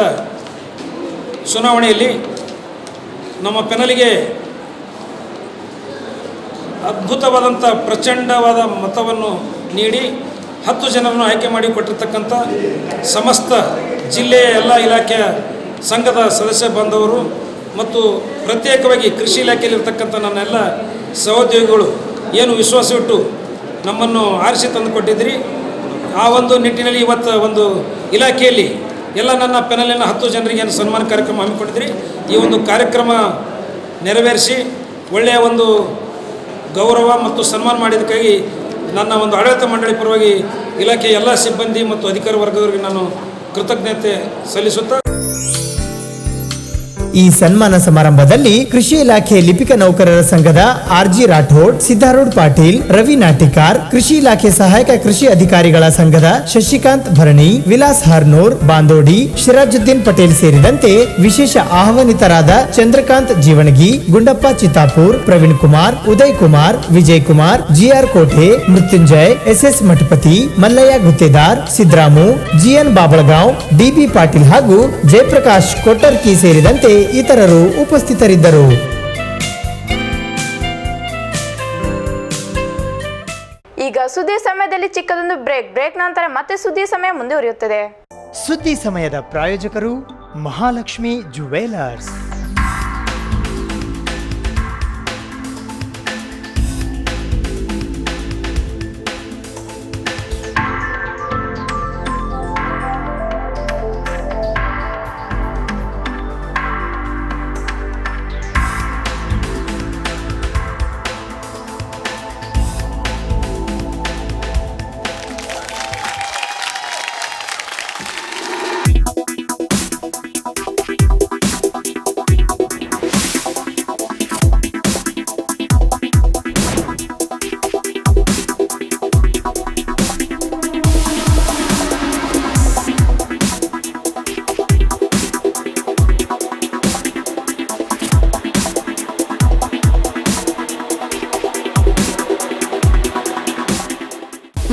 Speaker 7: ಚುನಾವಣೆಯಲ್ಲಿ ನಮ್ಮ ಪೆನಲಿಗೆ ಅದ್ಭುತವಾದಂಥ ಪ್ರಚಂಡವಾದ ಮತವನ್ನು ನೀಡಿ 10 ಜನರನ್ನು ಆಯ್ಕೆ ಮಾಡಿ ಕೊಟ್ಟಿರ್ತಕ್ಕಂಥ ಸಮಸ್ತ ಜಿಲ್ಲೆಯ ಎಲ್ಲ ಇಲಾಖೆಯ ಸಂಘದ ಸದಸ್ಯ ಬಾಂಧವರು ಮತ್ತು ಪ್ರತ್ಯೇಕವಾಗಿ ಕೃಷಿ ಇಲಾಖೆಯಲ್ಲಿರ್ತಕ್ಕಂಥ ನನ್ನೆಲ್ಲ ಸಹೋದ್ಯೋಗಿಗಳು ಏನು ವಿಶ್ವಾಸವಿಟ್ಟು ನಮ್ಮನ್ನು ಆರಿಸಿ ತಂದುಕೊಟ್ಟಿದ್ರಿ, ಆ ಒಂದು ನಿಟ್ಟಿನಲ್ಲಿ ಇವತ್ತು ಒಂದು ಇಲಾಖೆಯಲ್ಲಿ ಎಲ್ಲ ನನ್ನ ಪೆನಲಿನ 10 ಜನರಿಗೆ ಸನ್ಮಾನ ಕಾರ್ಯಕ್ರಮ ಹಮ್ಮಿಕೊಂಡಿದ್ರಿ. ಈ ಒಂದು ಕಾರ್ಯಕ್ರಮ ನೆರವೇರಿಸಿ ಒಳ್ಳೆಯ ಒಂದು ಗೌರವ ಮತ್ತು ಸನ್ಮಾನ ಮಾಡಿದ್ದಕ್ಕಾಗಿ ನನ್ನ ಒಂದು ಆಡಳಿತ ಮಂಡಳಿ ಪರವಾಗಿ ಇಲಾಖೆಯ ಎಲ್ಲ ಸಿಬ್ಬಂದಿ ಮತ್ತು ಅಧಿಕಾರಿ ವರ್ಗದವರಿಗೆ ನಾನು ಕೃತಜ್ಞತೆ ಸಲ್ಲಿಸುತ್ತಾ
Speaker 1: ಈ ಸನ್ಮಾನ ಸಮಾರಂಭದಲ್ಲಿ ಕೃಷಿ ಇಲಾಖೆ ಲಿಪಿಕ ನೌಕರರ ಸಂಘದ ಆರ್ಜಿ ರಾಠೋಡ್, ಸಿದ್ದಾರೂಢ್ ಪಾಟೀಲ್, ರವಿ ನಾಟಿಕಾರ್, ಕೃಷಿ ಇಲಾಖೆ ಸಹಾಯಕ ಕೃಷಿ ಅಧಿಕಾರಿಗಳ ಸಂಘದ ಶಶಿಕಾಂತ್ ಭರಣಿ, ವಿಲಾಸ್ ಹಾರ್ನೂರ್, ಬಾಂದೋಡಿ, ಶಿರಾಜುದ್ದೀನ್ ಪಟೇಲ್ ಸೇರಿದಂತೆ ವಿಶೇಷ ಆಹ್ವಾನಿತರಾದ Chandrakant Jeevangi, Gundappa Chittapur, Praveen Kumar, Uday Kumar, Vijay Kumar, GR Kothe, Mrityunjay, SS Mathapati, Mallayya Guttedar, Sidramu, GN Babalgaon, DB Patil ಹಾಗೂ ಜಯಪ್ರಕಾಶ್ ಕೊಟ್ಟರ್ಕಿ ಸೇರಿದಂತೆ ಇತರರು ಉಪಸ್ಥಿತರಿದ್ದರು.
Speaker 2: ಈಗ ಸುದ್ದಿ ಸಮಯದಲ್ಲಿ ಚಿಕ್ಕದೊಂದು ಬ್ರೇಕ್ ನಂತರ ಮತ್ತೆ ಸುದ್ದಿ ಸಮಯ ಮುಂದುವರಿಯುತ್ತದೆ.
Speaker 1: ಸುದ್ದಿ ಸಮಯದ ಪ್ರಾಯೋಜಕರು Mahalakshmi jewellers.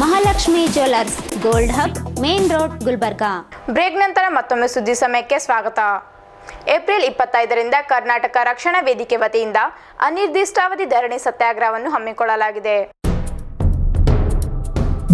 Speaker 8: Mahalakshmi jewellers, gold hub, main road, Gulbarga.
Speaker 2: Break ನಂತರ ಮತ್ತೊಮ್ಮೆ ಸುದ್ದಿ ಸಮಯಕ್ಕೆ ಸ್ವಾಗತ. ಏಪ್ರಿಲ್ 25ರಿಂದ ಕರ್ನಾಟಕ ರಕ್ಷಣಾ ವೇದಿಕೆ ವತಿಯಿಂದ ಅನಿರ್ದಿಷ್ಟಾವಧಿ ಧರಣಿ ಸತ್ಯಾಗ್ರಹವನ್ನು ಹಮ್ಮಿಕೊಳ್ಳಲಾಗಿದೆ.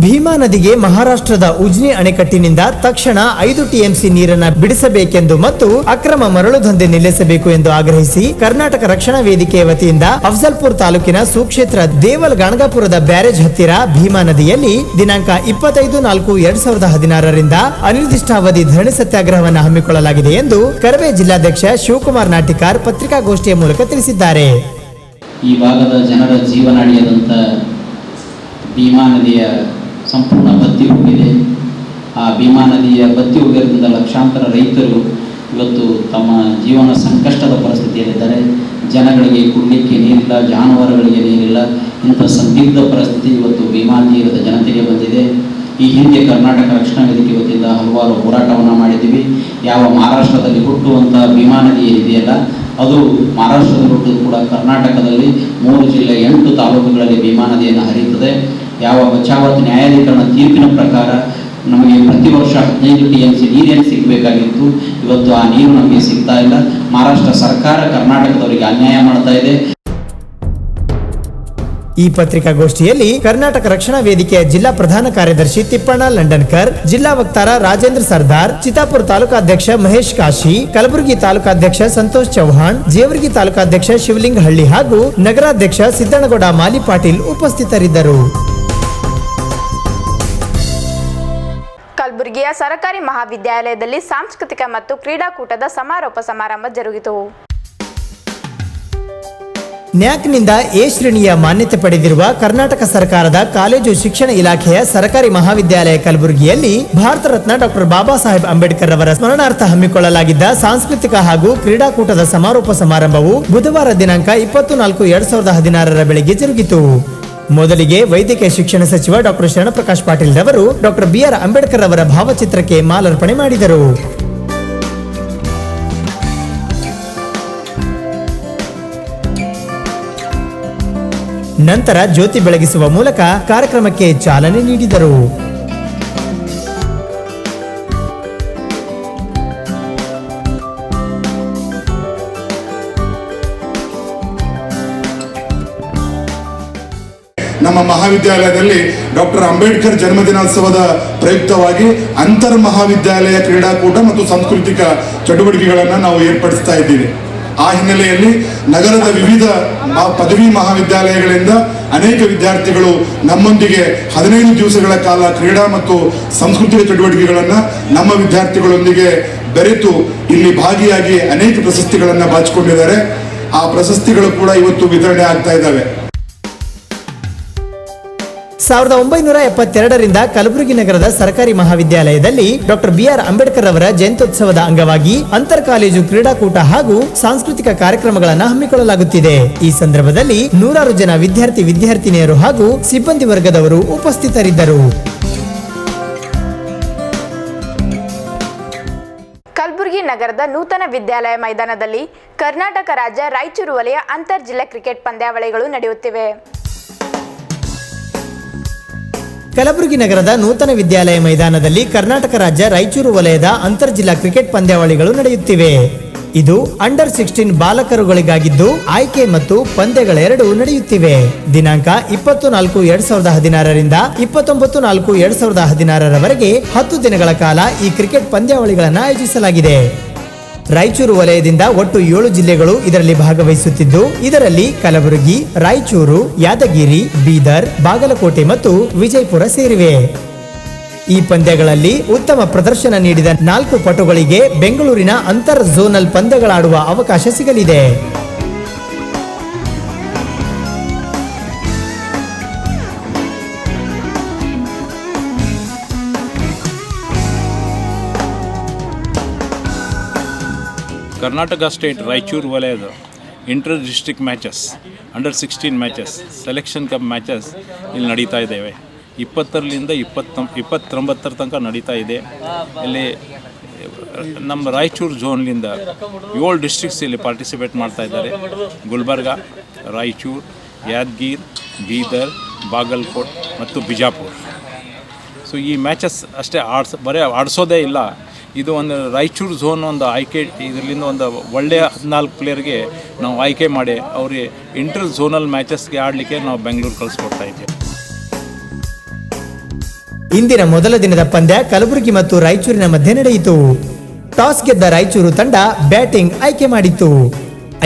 Speaker 1: ಭೀಮಾ ನದಿಗೆ ಮಹಾರಾಷ್ಟ್ರದ ಉಜ್ನಿ ಅಣೆಕಟ್ಟಿನಿಂದ ತಕ್ಷಣ 5 ಟಿಎಂಸಿ ನೀರನ್ನ ಬಿಡಿಸಬೇಕೆಂದು ಮತ್ತು ಅಕ್ರಮ ಮರಳು ದಂಧೆ ನಿಲ್ಲಿಸಬೇಕು ಎಂದು ಆಗ್ರಹಿಸಿ ಕರ್ನಾಟಕ ರಕ್ಷಣಾ ವೇದಿಕೆಯ ವತಿಯಿಂದ ಅಫಜಲ್ಪುರ್ ತಾಲೂಕಿನ ಸುಕ್ಷೇತ್ರ ದೇವಲ್ ಗಣಗಾಪುರದ ಬ್ಯಾರೇಜ್ ಹತ್ತಿರ ಭೀಮಾ ನದಿಯಲ್ಲಿ ದಿನಾಂಕ 25/4/2016 ಅನಿರ್ದಿಷ್ಟಾವಧಿ ಧರಣಿ ಸತ್ಯಾಗ್ರಹವನ್ನು ಹಮ್ಮಿಕೊಳ್ಳಲಾಗಿದೆ ಎಂದು ಕರವೇ ಜಿಲ್ಲಾಧ್ಯಕ್ಷ ಶಿವಕುಮಾರ್ ನಾಟಿಕಾರ್ ಪತ್ರಿಕಾಗೋಷ್ಠಿಯ ಮೂಲಕ ತಿಳಿಸಿದ್ದಾರೆ.
Speaker 9: ಈ ಭಾಗದ ಜನರ ಜೀವನಾಡಿಯಾದಂಥ ಭೀಮಾ ನದಿಯ ಸಂಪೂರ್ಣ ಬತ್ತಿ ಹೋಗಿದೆ. ಆ ಭೀಮಾ ನದಿಯ ಬತ್ತಿ ಹೋಗಿರೋದ್ರಿಂದ ಲಕ್ಷಾಂತರ ರೈತರು ಇವತ್ತು ತಮ್ಮ ಜೀವನ ಸಂಕಷ್ಟದ ಪರಿಸ್ಥಿತಿಯಲ್ಲಿದ್ದಾರೆ. ಜನಗಳಿಗೆ ಕುಡಿಲಿಕ್ಕೆ ನೀರಿಲ್ಲ, ಜಾನುವಾರುಗಳಿಗೆ ನೀರಿಲ್ಲ. ಇಂಥ ಸಂದಿಗ್ಧ ಪರಿಸ್ಥಿತಿ ಇವತ್ತು ಭೀಮಾ ತೀರದ ಜನತೆಗೆ ಬಂದಿದೆ. ಈ ಹಿಂದೆ ಕರ್ನಾಟಕ ರಕ್ಷಣಾ ವೇದಿಕೆ ವತಿಯಿಂದ ಹಲವಾರು ಹೋರಾಟವನ್ನು ಮಾಡಿದ್ದೀವಿ. ಯಾವ ಮಹಾರಾಷ್ಟ್ರದಲ್ಲಿ ಹುಟ್ಟುವಂಥ ಭೀಮಾ ನದಿ ಇದೆಯಲ್ಲ, ಅದು ಮಹಾರಾಷ್ಟ್ರದಲ್ಲಿ ಹುಟ್ಟಿದ ಕೂಡ ಕರ್ನಾಟಕದಲ್ಲಿ 3 ಜಿಲ್ಲೆ 8 ತಾಲೂಕುಗಳಲ್ಲಿ ಭೀಮಾ ನದಿಯನ್ನು ಹರಿಯುತ್ತದೆ. ಯಾವ ಬಚಾವತ್ ನ್ಯಾಯಾಧೀಕರಣ ತೀರ್ಪಿನ ಪ್ರಕಾರ ನಮಗೆ ಪ್ರತಿ ವರ್ಷ 15 TMC ನೀರೇನು ಸಿಗಬೇಕಾಗಿತ್ತು, ಇವತ್ತು ಆ ನೀರು ನಮಗೆ ಸಿಗ್ತಾ ಇಲ್ಲ. ಮಹಾರಾಷ್ಟ್ರ ಸರ್ಕಾರ ಕರ್ನಾಟಕದವರಿಗೆ ಅನ್ಯಾಯ ಮಾಡ್ತಾ ಇದೆ.
Speaker 1: ಈ ಪತ್ರಿಕಾಗೋಷ್ಠಿಯಲ್ಲಿ ಕರ್ನಾಟಕ ರಕ್ಷಣಾ ವೇದಿಕೆಯ ಜಿಲ್ಲಾ ಪ್ರಧಾನ ಕಾರ್ಯದರ್ಶಿ ತಿಪ್ಪಣ್ಣ ಲಂಡನ್ಕರ್, ಜಿಲ್ಲಾ ವಕ್ತಾರ ರಾಜೇಂದ್ರ ಸರ್ದಾರ್, ಚಿತ್ತಾಪುರ ತಾಲೂಕಾಧ್ಯಕ್ಷ ಮಹೇಶ್ ಕಾಶಿ, ಕಲಬುರಗಿ ತಾಲೂಕಾಧ್ಯಕ್ಷ ಸಂತೋಷ್ ಚೌಹಾಣ್, ಜೇವರ್ಗಿ ತಾಲೂಕಾಧ್ಯಕ್ಷ ಶಿವಲಿಂಗ ಹಳ್ಳಿ ಹಾಗೂ ನಗರಾಧ್ಯಕ್ಷ ಸಿದ್ದನಗೌಡ ಮಾಲಿ ಪಾಟೀಲ್ ಉಪಸ್ಥಿತರಿದ್ದರು.
Speaker 2: ಕಲಬುರಗಿಯ ಸರ್ಕಾರಿ ಮಹಾವಿದ್ಯಾಲಯದಲ್ಲಿ ಸಾಂಸ್ಕೃತಿಕ ಮತ್ತು ಕ್ರೀಡಾಕೂಟದ ಸಮಾರೋಪ ಸಮಾರಂಭ ಜರುಗಿತು.
Speaker 1: ನ್ಯಾಕ್ನಿಂದ ಎ ಶ್ರೇಣಿಯ ಮಾನ್ಯತೆ ಪಡೆದಿರುವ ಕರ್ನಾಟಕ ಸರ್ಕಾರದ ಕಾಲೇಜು ಶಿಕ್ಷಣ ಇಲಾಖೆಯ ಸರ್ಕಾರಿ ಮಹಾವಿದ್ಯಾಲಯ ಕಲಬುರಗಿಯಲ್ಲಿ ಭಾರತ ರತ್ನ ಡಾಕ್ಟರ್ ಬಾಬಾ ಸಾಹೇಬ್ ಅಂಬೇಡ್ಕರ್ ಅವರ ಸ್ಮರಣಾರ್ಥ ಹಮ್ಮಿಕೊಳ್ಳಲಾಗಿದ್ದ ಸಾಂಸ್ಕೃತಿಕ ಹಾಗೂ ಕ್ರೀಡಾಕೂಟದ ಸಮಾರೋಪ ಸಮಾರಂಭವು ಬುಧವಾರ ದಿನಾಂಕ 24/2016 ಬೆಳಗ್ಗೆ ಜರುಗಿತು. ಮೊದಲಿಗೆ ವೈದ್ಯಕೀಯ ಶಿಕ್ಷಣ ಸಚಿವ ಡಾಕ್ಟರ್ ಶರಣಪ್ರಕಾಶ್ ಪಾಟೀಲ್ ರವರು ಡಾಕ್ಟರ್ ಬಿಆರ್ ಅಂಬೇಡ್ಕರ್ ಅವರ ಭಾವಚಿತ್ರಕ್ಕೆ ಮಾಲಾರ್ಪಣೆ ಮಾಡಿದರು. ನಂತರ ಜ್ಯೋತಿ ಬೆಳಗಿಸುವ ಮೂಲಕ ಕಾರ್ಯಕ್ರಮಕ್ಕೆ ಚಾಲನೆ ನೀಡಿದರು.
Speaker 10: ನಮ್ಮ ಮಹಾವಿದ್ಯಾಲಯದಲ್ಲಿ ಡಾಕ್ಟರ್ ಅಂಬೇಡ್ಕರ್ ಜನ್ಮದಿನೋತ್ಸವದ ಪ್ರಯುಕ್ತವಾಗಿ ಅಂತರ್ ಮಹಾವಿದ್ಯಾಲಯ ಕ್ರೀಡಾಕೂಟ ಮತ್ತು ಸಾಂಸ್ಕೃತಿಕ ಚಟುವಟಿಕೆಗಳನ್ನು ನಾವು ಏರ್ಪಡಿಸ್ತಾ ಇದ್ದೀವಿ. ಆ ಹಿನ್ನೆಲೆಯಲ್ಲಿ ನಗರದ ವಿವಿಧ ಪದವಿ ಮಹಾವಿದ್ಯಾಲಯಗಳಿಂದ ಅನೇಕ ವಿದ್ಯಾರ್ಥಿಗಳು ನಮ್ಮೊಂದಿಗೆ 15 ದಿವಸಗಳ ಕಾಲ ಕ್ರೀಡಾ ಮತ್ತು ಸಾಂಸ್ಕೃತಿಕ ಚಟುವಟಿಕೆಗಳನ್ನು ನಮ್ಮ ವಿದ್ಯಾರ್ಥಿಗಳೊಂದಿಗೆ ಬೆರೆತು ಇಲ್ಲಿ ಭಾಗಿಯಾಗಿ ಅನೇಕ ಪ್ರಶಸ್ತಿಗಳನ್ನು ಬಾಚಿಕೊಂಡಿದ್ದಾರೆ. ಆ ಪ್ರಶಸ್ತಿಗಳು ಕೂಡ ಇವತ್ತು ವಿತರಣೆ ಆಗ್ತಾ ಇದ್ದಾವೆ.
Speaker 1: 1972ರಿಂದ ಕಲಬುರಗಿ ನಗರದ ಸರ್ಕಾರಿ ಮಹಾವಿದ್ಯಾಲಯದಲ್ಲಿ ಡಾಕ್ಟರ್ BR ಅಂಬೇಡ್ಕರ್ ಅವರ ಜಯಂತ್ಯೋತ್ಸವದ ಅಂಗವಾಗಿ ಅಂತರ್ ಕಾಲೇಜು ಕ್ರೀಡಾಕೂಟ ಹಾಗೂ ಸಾಂಸ್ಕೃತಿಕ ಕಾರ್ಯಕ್ರಮಗಳನ್ನು ಹಮ್ಮಿಕೊಳ್ಳಲಾಗುತ್ತಿದೆ. ಈ ಸಂದರ್ಭದಲ್ಲಿ 100 ಜನ ವಿದ್ಯಾರ್ಥಿನಿಯರು ಹಾಗೂ ಸಿಬ್ಬಂದಿ ವರ್ಗದವರು ಉಪಸ್ಥಿತರಿದ್ದರು.
Speaker 2: ಕಲಬುರಗಿ ನಗರದ ನೂತನ ವಿದ್ಯಾಲಯ ಮೈದಾನದಲ್ಲಿ ಕರ್ನಾಟಕ ರಾಜ್ಯ ರಾಯಚೂರು ವಲಯ ಅಂತರ್ ಜಿಲ್ಲಾ ಕ್ರಿಕೆಟ್ ಪಂದ್ಯಾವಳಿಗಳು ನಡೆಯುತ್ತಿವೆ.
Speaker 1: ಕಲಬುರಗಿ ನಗರದ ನೂತನ ವಿದ್ಯಾಲಯ ಮೈದಾನದಲ್ಲಿ ಕರ್ನಾಟಕ ರಾಜ್ಯ ರಾಯಚೂರು ವಲಯದ ಅಂತರ್ ಜಿಲ್ಲಾ ಕ್ರಿಕೆಟ್ ಪಂದ್ಯಾವಳಿಗಳು ನಡೆಯುತ್ತಿವೆ. ಇದು ಅಂಡರ್ 16 ಬಾಲಕರುಗಳಿಗಾಗಿದ್ದು ಆಯ್ಕೆ ಮತ್ತು ಪಂದ್ಯಗಳೆರಡೂ ನಡೆಯುತ್ತಿವೆ. ದಿನಾಂಕ 20-4-2016ರಿಂದ 29-4-2016ರವರೆಗೆ 10 ದಿನಗಳ ಕಾಲ ಈ ಕ್ರಿಕೆಟ್ ಪಂದ್ಯಾವಳಿಗಳನ್ನು ಆಯೋಜಿಸಲಾಗಿದೆ. ರಾಯಚೂರು ವಲಯದಿಂದ ಒಟ್ಟು 7 ಜಿಲ್ಲೆಗಳು ಇದರಲ್ಲಿ ಭಾಗವಹಿಸುತ್ತಿದ್ದು, ಇದರಲ್ಲಿ ಕಲಬುರಗಿ, ರಾಯಚೂರು, ಯಾದಗಿರಿ, ಬೀದರ್, ಬಾಗಲಕೋಟೆ ಮತ್ತು ವಿಜಯಪುರ ಸೇರಿವೆ. ಈ ಪಂದ್ಯಗಳಲ್ಲಿ ಉತ್ತಮ ಪ್ರದರ್ಶನ ನೀಡಿದ 4 ಪಟುಗಳಿಗೆ ಬೆಂಗಳೂರಿನ ಅಂತರ್ ಝೋನಲ್ ಪಂದ್ಯಗಳಾಡುವ ಅವಕಾಶ ಸಿಗಲಿದೆ.
Speaker 11: ಕರ್ನಾಟಕ ಸ್ಟೇಟ್ ರಾಯಚೂರು ವಲಯದ inter district matches, under 16 matches, selection cup matches ಇಲ್ಲಿ ನಡೀತಾ ಇದ್ದೇವೆ. 20ರಿಂದ 29 ತನಕ ನಡೀತಾ ಇದೆ. ಇಲ್ಲಿ ನಮ್ಮ ರಾಯಚೂರು ಝೋನ್ಲಿಂದ 7 ಡಿಸ್ಟ್ರಿಕ್ಸ್ ಇಲ್ಲಿ ಪಾರ್ಟಿಸಿಪೇಟ್ ಮಾಡ್ತಾ ಇದ್ದಾರೆ. ಗುಲ್ಬರ್ಗ, ರಾಯಚೂರು, ಯಾದಗಿರಿ, ಬೀದರ್, ಬಾಗಲಕೋಟ್ ಮತ್ತು ಬಿಜಾಪುರ. ಸೊ ಈ ಮ್ಯಾಚಸ್ ಅಷ್ಟೇ ಬರೀ ಆಡಿಸೋದೇ ಇಲ್ಲ, ಇದು ಒಂದು ರಾಯಚೂರು ಝೋನ್ ಒಂದು ಆಯ್ಕೆ, ಇದರಿಂದ ಒಂದು ಒಳ್ಳೆಯ 14 ಪ್ಲೇಯರ್ಗೆ ನಾವು ಆಯ್ಕೆ ಮಾಡಿ ಅವ್ರಿಗೆ ಇಂಟರ್ ಝೋನಲ್ ಮ್ಯಾಚಸ್ಗೆ ಆಡಲಿಕ್ಕೆ ನಾವು ಬೆಂಗಳೂರು ಕಳಿಸ್ಕೊಡ್ತಾ ಇದ್ದೇವೆ.
Speaker 1: ಇಂದಿನ ಮೊದಲ ದಿನದ ಪಂದ್ಯ ಕಲಬುರಗಿ ಮತ್ತು ರಾಯಚೂರಿನ ಮಧ್ಯೆ ನಡೆಯಿತು. ಟಾಸ್ ಗೆದ್ದ ರಾಯಚೂರು ತಂಡ ಬ್ಯಾಟಿಂಗ್ ಆಯ್ಕೆ ಮಾಡಿತ್ತು.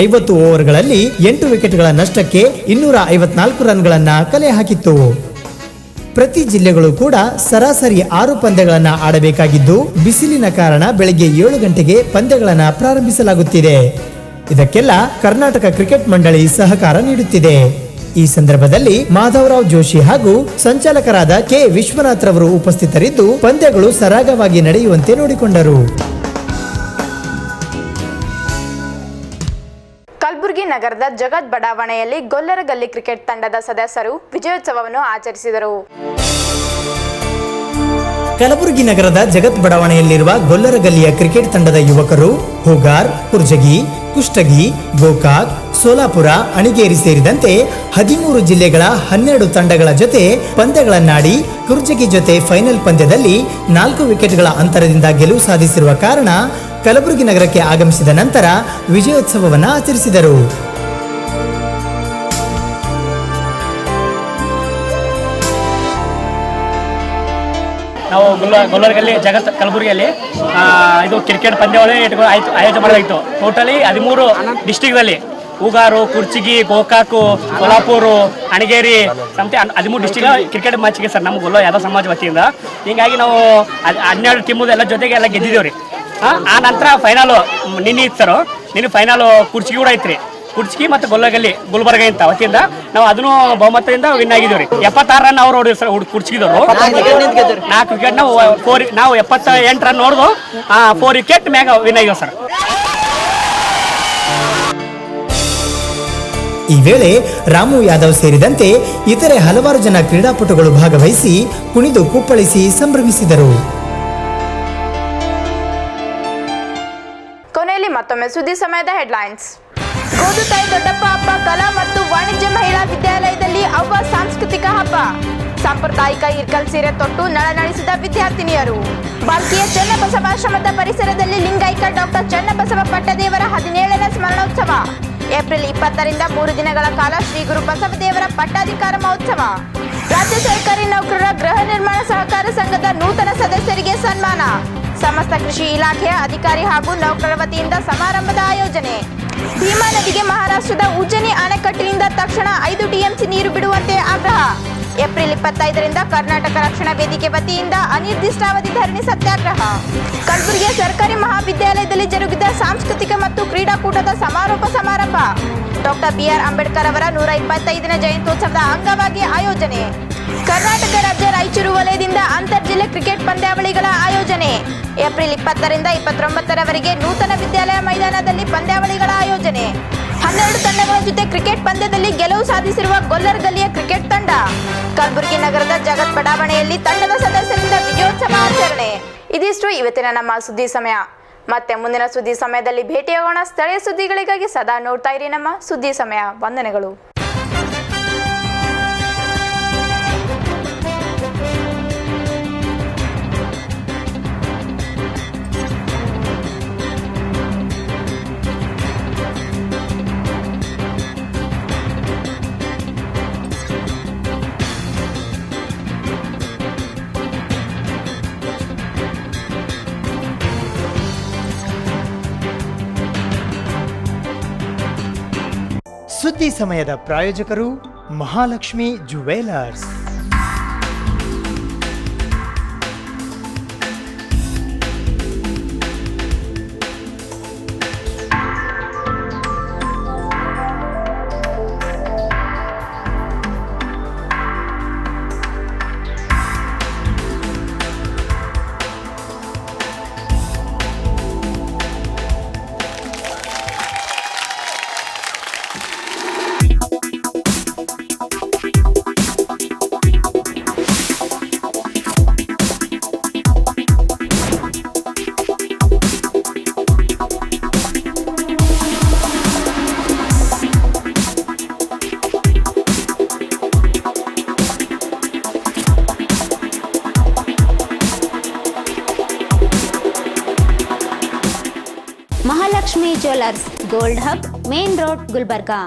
Speaker 1: 50 ಓವರ್ಗಳಲ್ಲಿ 8 ವಿಕೆಟ್ಗಳ ನಷ್ಟಕ್ಕೆ 254 ರನ್ಗಳನ್ನ ಕಲೆ ಹಾಕಿತ್ತು. ಪ್ರತಿ ಜಿಲ್ಲೆಗಳು ಕೂಡ ಸರಾಸರಿ 6 ಪಂದ್ಯಗಳನ್ನು ಆಡಬೇಕಾಗಿದ್ದು, ಬಿಸಿಲಿನ ಕಾರಣ ಬೆಳಗ್ಗೆ 7 ಗಂಟೆಗೆ ಪಂದ್ಯಗಳನ್ನು ಪ್ರಾರಂಭಿಸಲಾಗುತ್ತಿದೆ. ಇದಕ್ಕೆಲ್ಲ ಕರ್ನಾಟಕ ಕ್ರಿಕೆಟ್ ಮಂಡಳಿ ಸಹಕಾರ ನೀಡುತ್ತಿದೆ. ಈ ಸಂದರ್ಭದಲ್ಲಿ ಮಾಧವರಾವ್ ಜೋಶಿ ಹಾಗೂ ಸಂಚಾಲಕರಾದ ಕೆ ವಿಶ್ವನಾಥ್ ರವರು ಉಪಸ್ಥಿತರಿದ್ದು ಪಂದ್ಯಗಳು ಸರಾಗವಾಗಿ ನಡೆಯುವಂತೆ ನೋಡಿಕೊಂಡರು.
Speaker 2: ಕಲಬುರಗಿ ನಗರದ ಜಗತ್ ಬಡಾವಣೆಯಲ್ಲಿ ಗೊಲ್ಲರಗಲ್ಲಿ ಕ್ರಿಕೆಟ್ ತಂಡದ ಸದಸ್ಯರು ವಿಜಯೋತ್ಸವವನ್ನು ಆಚರಿಸಿದರು.
Speaker 1: ಕಲಬುರಗಿ ನಗರದ ಜಗತ್ ಬಡಾವಣೆಯಲ್ಲಿರುವ ಗೊಲ್ಲರಗಲ್ಲಿಯ ಕ್ರಿಕೆಟ್ ತಂಡದ ಯುವಕರು ಹೂಗಾರ್, ಕುರ್ಜಗಿ, ಕುಷ್ಟಗಿ, ಗೋಕಾಕ್, ಸೋಲಾಪುರ, ಅಣಿಗೇರಿ ಸೇರಿದಂತೆ 13 ಜಿಲ್ಲೆಗಳ 12 ತಂಡಗಳ ಜೊತೆ ಪಂದ್ಯಗಳನ್ನಾಡಿ ಕುರ್ಜಗಿ ಜೊತೆ ಫೈನಲ್ ಪಂದ್ಯದಲ್ಲಿ 4 ವಿಕೆಟ್ಗಳ ಅಂತರದಿಂದ ಗೆಲುವು ಸಾಧಿಸಿರುವ ಕಾರಣ ಕಲಬುರಗಿ ನಗರಕ್ಕೆ ಆಗಮಿಸಿದ ನಂತರ ವಿಜಯೋತ್ಸವವನ್ನು ಆಚರಿಸಿದರು.
Speaker 12: ನಾವು ಗೊಲ್ಲರಗಲ್ಲಿ ಜಗತ್ ಕಲಬುರಗಿಯಲ್ಲಿ ಇದು ಕ್ರಿಕೆಟ್ ಪಂದ್ಯಾವಳಿ ಆಯೋಜನೆ ಮಾಡಲಾಗಿತ್ತು. ಟೋಟಲಿ 13 ಡಿಸ್ಟಿಕ್ದಲ್ಲಿ ಹೂಗಾರು, ಕುರ್ಚಿಗಿ, ಗೋಕಾಕು, ಸೋಲಾಪುರ, ಅಣಿಗೇರಿ ಸಂತೆ 13 ಡಿಸ್ಟಿಕ್ ಕ್ರಿಕೆಟ್ ಮ್ಯಾಚ್ಗೆ ಸರ್ ನಮ್ಮ ಗೊಲ್ಲ ಯಾದವ ಸಮಾಜ ವತಿಯಿಂದ. ಹೀಗಾಗಿ ನಾವು 12 ಟೀಮು ಎಲ್ಲ ಜೊತೆಗೆ ಎಲ್ಲ ಗೆದ್ದಿದ್ದೇವೆ ರೀ. ಆ ನಂತರ ಫೈನಲು ನಿನ್ನೆ ಇತ್ತು ಸರ್. ನಿನ್ನೆ ಫೈನಲು ಕುರ್ಚಿಗಿ ಕೂಡ ಐತ್ರಿ. ಕುರ್ಚಿಗಿ ಮತ್ತು ಗೊಲ್ಲಗಲ್ಲಿ ಗುಲ್ಬರ್ಗ ಅಂತ ವತಿಯಿಂದ ನಾವು ಅದನ್ನು ಬಹುಮತದಿಂದ ವಿನ್ ಆಗಿದ್ದೀವಿ ರೀ. 76 ರನ್ ಅವ್ರು ಹೊಡಿದ್ರು ಸರ್ ಕುರ್ಚಿಗಿದವರು. 4 ವಿಕೆಟ್ ನಾವು 78 ರನ್ ನೋಡಿದು 4 ವಿಕೆಟ್ ಮ್ಯಾಗ ವಿನ್ ಆಗಿದ್ದೇವೆ ಸರ್.
Speaker 1: ಈ ವೇಳೆ ರಾಮು ಯಾದವ್ ಸೇರಿದಂತೆ ಇತರೆ ಹಲವಾರು ಜನ ಕ್ರೀಡಾಪಟುಗಳು ಭಾಗವಹಿಸಿ ಕುಣಿದು ಕುಪ್ಪಳಿಸಿ ಸಂಭ್ರಮಿಸಿದರು.
Speaker 2: ಕೊನೆಯಲ್ಲಿ ಮತ್ತೊಮ್ಮೆ ಸುದ್ದಿ ಸಮಯದ ಹೆಡ್ಲೈನ್ಸ್. ಗೋದುತಾಯಿ ದೊಡ್ಡಪ್ಪ ಹಬ್ಬ ಕಲಾ ಮತ್ತು ವಾಣಿಜ್ಯ ಮಹಿಳಾ ವಿದ್ಯಾಲಯದಲ್ಲಿ ಅವ್ವ ಸಾಂಸ್ಕೃತಿಕ ಹಬ್ಬ. ಸಾಂಪ್ರದಾಯಿಕ ಇರ್ಕಲ್ ಸೀರೆ ತೊಟ್ಟು ನಳನಳಿಸಿದ ವಿದ್ಯಾರ್ಥಿನಿಯರು. ಬಾಲ್ಕಿಯ ಚನ್ನಬಸವಾಶ್ರಮದ ಪರಿಸರದಲ್ಲಿ ಲಿಂಗೈಕ್ಯ ಡಾಕ್ಟರ್ ಚನ್ನಬಸವ ಪಟ್ಟದೇವರ 17ನೇ ಸ್ಮರಣೋತ್ಸವ. ಏಪ್ರಿಲ್ 20ರಿಂದ 3 ದಿನಗಳ ಕಾಲ ಶ್ರೀ ಗುರು ಬಸವದೇವರ ಪಟ್ಟಾಧಿಕಾರ ಮಹೋತ್ಸವ. ರಾಜ್ಯ ಸರ್ಕಾರಿ ನೌಕರರ ಗೃಹ ನಿರ್ಮಾಣ ಸಹಕಾರ ಸಂಘದ ನೂತನ ಸದಸ್ಯರಿಗೆ ಸನ್ಮಾನ. ಸಮಸ್ತ ಕೃಷಿ ಇಲಾಖೆಯ ಅಧಿಕಾರಿ ಹಾಗೂ ನೌಕರರ ವತಿಯಿಂದ ಸಮಾರಂಭದ ಆಯೋಜನೆ. ಭೀಮಾ ನದಿಗೆ ಮಹಾರಾಷ್ಟ್ರದ ಉಜ್ಜನಿ ಅಣೆಕಟ್ಟಿನಿಂದ ತಕ್ಷಣ 5 ಟಿಎಂಸಿ ನೀರು ಬಿಡುವಂತೆ ಆಗ್ರಹ. ಏಪ್ರಿಲ್ 25ರಿಂದ ಕರ್ನಾಟಕ ರಕ್ಷಣಾ ವೇದಿಕೆ ವತಿಯಿಂದ ಅನಿರ್ದಿಷ್ಟಾವಧಿ ಧರಣಿ ಸತ್ಯಾಗ್ರಹ. ಕಲಬುರಗಿಯ ಸರ್ಕಾರಿ ಮಹಾವಿದ್ಯಾಲಯದಲ್ಲಿ ಜರುಗಿದ ಸಾಂಸ್ಕೃತಿಕ ಮತ್ತು ಕ್ರೀಡಾಕೂಟದ ಸಮಾರೋಪ ಸಮಾರಂಭ. ಡಾಕ್ಟರ್ BR ಅಂಬೇಡ್ಕರ್ ಅವರ 125ನೇ ಜಯಂತ್ಯೋತ್ಸವದ ಅಂಗವಾಗಿ ಆಯೋಜನೆ. ಕರ್ನಾಟಕ ರಾಜ್ಯ ರಾಯಚೂರು ವಲಯದಿಂದ ಅಂತರ್ಜಿಲ್ಲೆ ಕ್ರಿಕೆಟ್ ಪಂದ್ಯಾವಳಿಗಳ ಆಯೋಜನೆ. ಏಪ್ರಿಲ್ 20ರಿಂದ 29ರವರೆಗೆ ನೂತನ ವಿದ್ಯಾಲಯ ಮೈದಾನದಲ್ಲಿ ಪಂದ್ಯಾವಳಿಗಳ ಆಯೋಜನೆ. 12 ತಂಡಗಳ ಜೊತೆ ಕ್ರಿಕೆಟ್ ಪಂದ್ಯದಲ್ಲಿ ಗೆಲುವು ಸಾಧಿಸಿರುವ ಗೊಲ್ಲರ್ ಗಲ್ಲಿಯ ಕ್ರಿಕೆಟ್ ತಂಡ. ಕಲಬುರಗಿ ನಗರದ ಜಗತ್ ಬಡಾವಣೆಯಲ್ಲಿ ತಂಡದ ಸದಸ್ಯರಿಂದ ವಿಜಯೋತ್ಸವ ಆಚರಣೆ. ಇದಿಷ್ಟು ಇವತ್ತಿನ ನಮ್ಮ ಸುದ್ದಿ ಸಮಯ. ಮತ್ತೆ ಮುಂದಿನ ಸುದ್ದಿ ಸಮಯದಲ್ಲಿ ಭೇಟಿಯಾಗೋಣ. ಸ್ಥಳೀಯ ಸುದ್ದಿಗಳಿಗಾಗಿ ಸದಾ ನೋಡ್ತಾ ಇರಿ ನಮ್ಮ ಸುದ್ದಿ ಸಮಯ. ವಂದನೆಗಳು.
Speaker 1: ಸುದ್ದಿ ಸಮಯದ ಪ್ರಾಯೋಜಕರು Mahalakshmi jewellers.
Speaker 8: Mahalakshmi jewellers, gold hub, main road, Gulbarga.